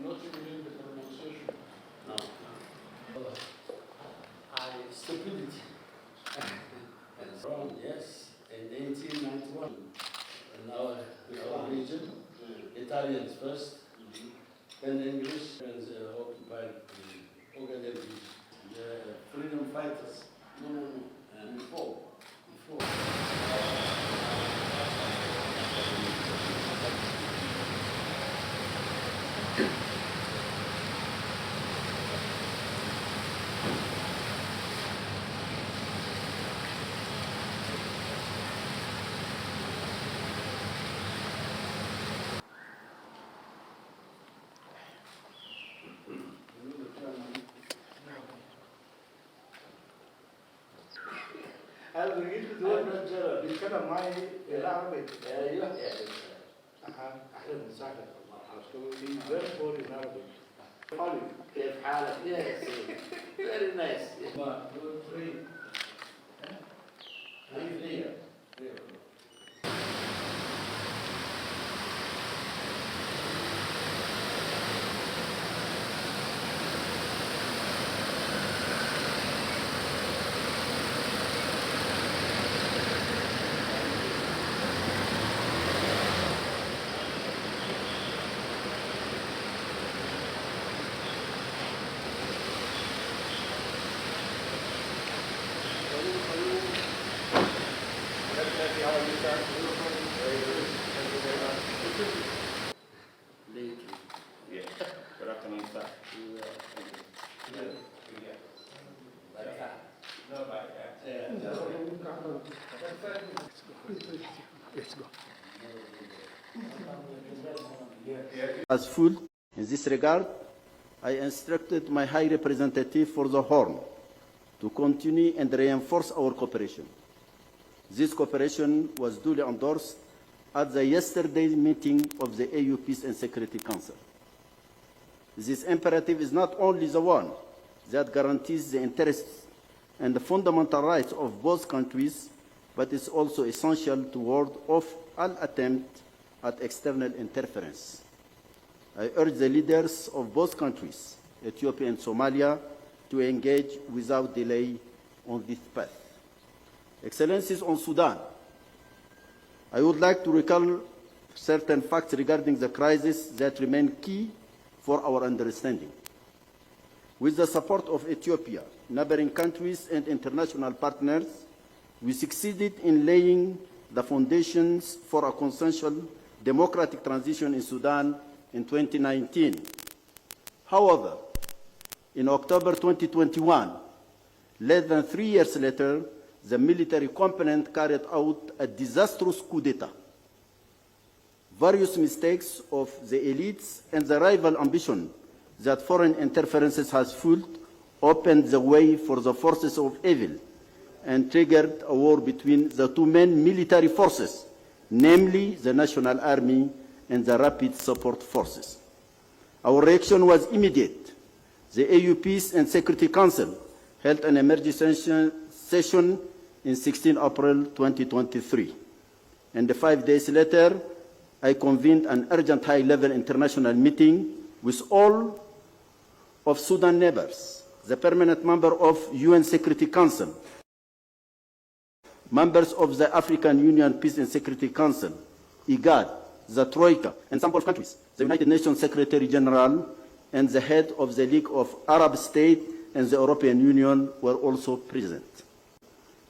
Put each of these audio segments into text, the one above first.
Not even the pronunciation. No. Stupidity. And wrong, yes, in 1891, in our region, Italians first, then English, and occupied the Igad region. The freedom fighters. No. Before. هل بجيب دول بيتكلم معي بالعربي؟ ايوه. اهلا وسهلا. Very poor in Arabic. كيف حالك؟ Yes. Very nice. As full in this regard, I instructed my High Representative for the Horn to continue and reinforce our cooperation. This cooperation was duly endorsed at the yesterday's meeting of the AU Peace and Security Council. This imperative is not only the one that guarantees the interests and the fundamental rights of both countries, but is also essential to ward off all attempt at external interference. I urge the leaders of both countries, Ethiopia and Somalia, to engage without delay on this path. Excellencies, on Sudan, I would like to recall certain facts regarding the crisis that remain key for our understanding. With the support of Ethiopia, neighboring countries, and international partners, we succeeded in laying the foundations for a consensual democratic transition in Sudan in 2019. However, in October 2021, less than 3 years later, the military component carried out a disastrous coup d'etat. Various mistakes of the elites and the rival ambition that foreign interferences has fueled opened the way for the forces of evil and triggered a war between the two main military forces, namely the National Army and the Rapid Support Forces. Our reaction was immediate. The AU Peace and Security Council held an emergency session in 16 April 2023. And 5 days later, I convened an urgent high-level international meeting with all of Sudan neighbors, the permanent member of UN Security Council, members of the African Union Peace and Security Council, Igad, the Troika, and some Gulf countries, the United Nations Secretary General, and the head of the League of Arab States and the European Union were also present.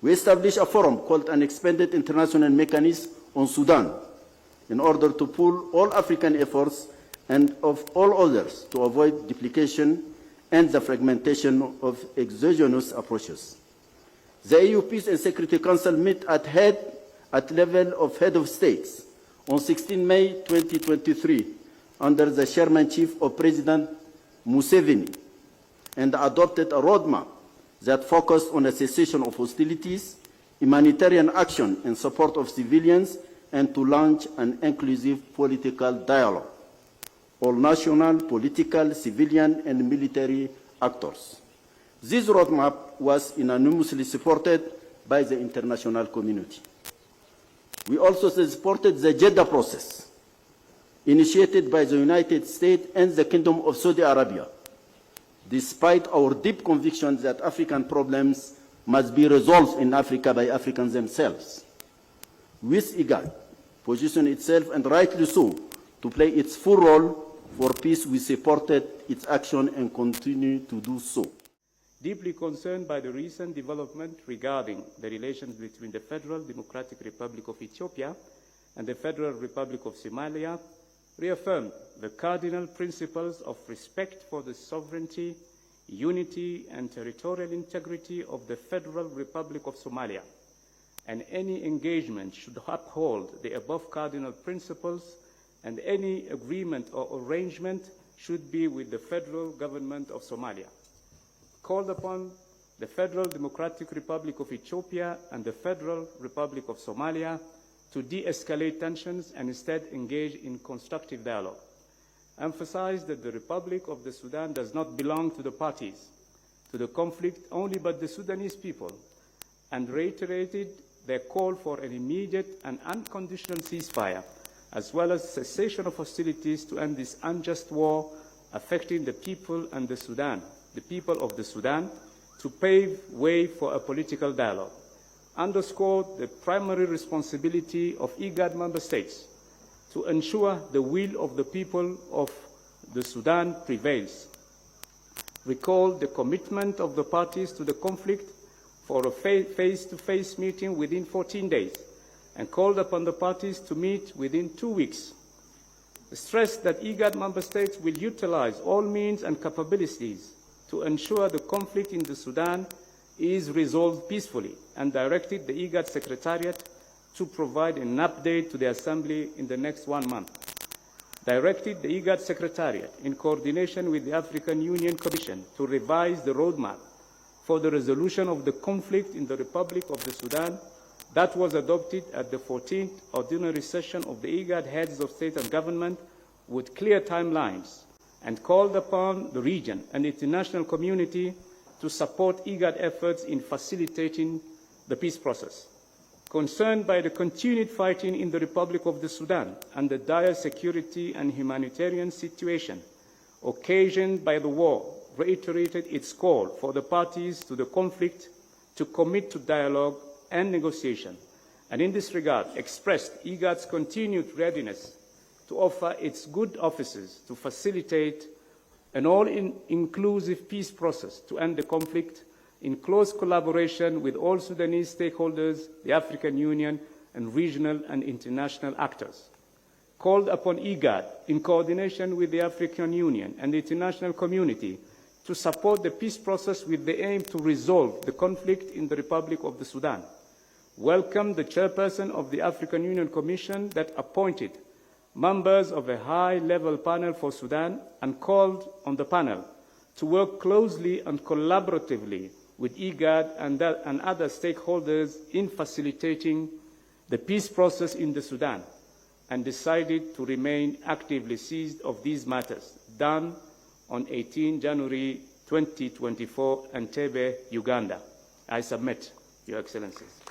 We established a forum called an Expanded International Mechanism on Sudan in order to pool all African efforts and of all others to avoid duplication and the fragmentation of exogenous approaches. The AU Peace and Security Council met at level of head of states on 16 May 2023 under the chairmanship of President Museveni and adopted a roadmap that focused on a cessation of hostilities, humanitarian action in support of civilians, and to launch an inclusive political dialogue. All national, political, civilian, and military actors. This roadmap was unanimously supported by the international community. We also supported the Jeddah process, initiated by the United States and the Kingdom of Saudi Arabia, despite our deep conviction that African problems must be resolved in Africa by Africans themselves. With Igad, positioned itself, and rightly so, to play its full role for peace, we supported its action and continue to do so. Deeply concerned by the recent development regarding the relations between the Federal Democratic Republic of Ethiopia and the Federal Republic of Somalia, reaffirmed the cardinal principles of respect for the sovereignty, unity, and territorial integrity of the Federal Republic of Somalia, and any engagement should uphold the above cardinal principles, and any agreement or arrangement should be with the federal government of Somalia. Called upon the Federal Democratic Republic of Ethiopia and the Federal Republic of Somalia to de-escalate tensions and instead engage in constructive dialogue. Emphasized that the Republic of the Sudan does not belong to the parties to the conflict only but the Sudanese people, and reiterated their call for an immediate and unconditional ceasefire, as well as cessation of hostilities to end this unjust war affecting the people of the Sudan, to pave way for a political dialogue. Underscored the primary responsibility of Igad member states to ensure the will of the people of the Sudan prevails. Recalled the commitment of the parties to the conflict for a face-to-face meeting within 14 days, and called upon the parties to meet within 2 weeks. Stressed that Igad member states will utilize all means and capabilities to ensure the conflict in the Sudan is resolved peacefully, and directed the Igad Secretariat to provide an update to the Assembly in the next 1 month. Directed the Igad Secretariat, in coordination with the African Union Commission, to revise the roadmap for the resolution of the conflict in the Republic of the Sudan that was adopted at the 14th Ordinary Session of the Igad Heads of State and Government with clear timelines, and called upon the region and the international community to support Igad efforts in facilitating the peace process. Concerned by the continued fighting in the Republic of the Sudan and the dire security and humanitarian situation occasioned by the war, reiterated its call for the parties to the conflict to commit to dialogue and negotiation, and in this regard expressed Igad's continued readiness to offer its good offices to facilitate an all-inclusive peace process to end the conflict in close collaboration with all Sudanese stakeholders, the African Union, and regional and international actors. Called upon Igad, in coordination with the African Union and the international community, to support the peace process with the aim to resolve the conflict in the Republic of the Sudan. Welcomed the chairperson of the African Union Commission that appointed members of a high-level panel for Sudan, and called on the panel to work closely and collaboratively with Igad and other stakeholders in facilitating the peace process in the Sudan, and decided to remain actively seized of these matters, done on 18 January 2024, Entebbe, Uganda. I submit, Your Excellencies.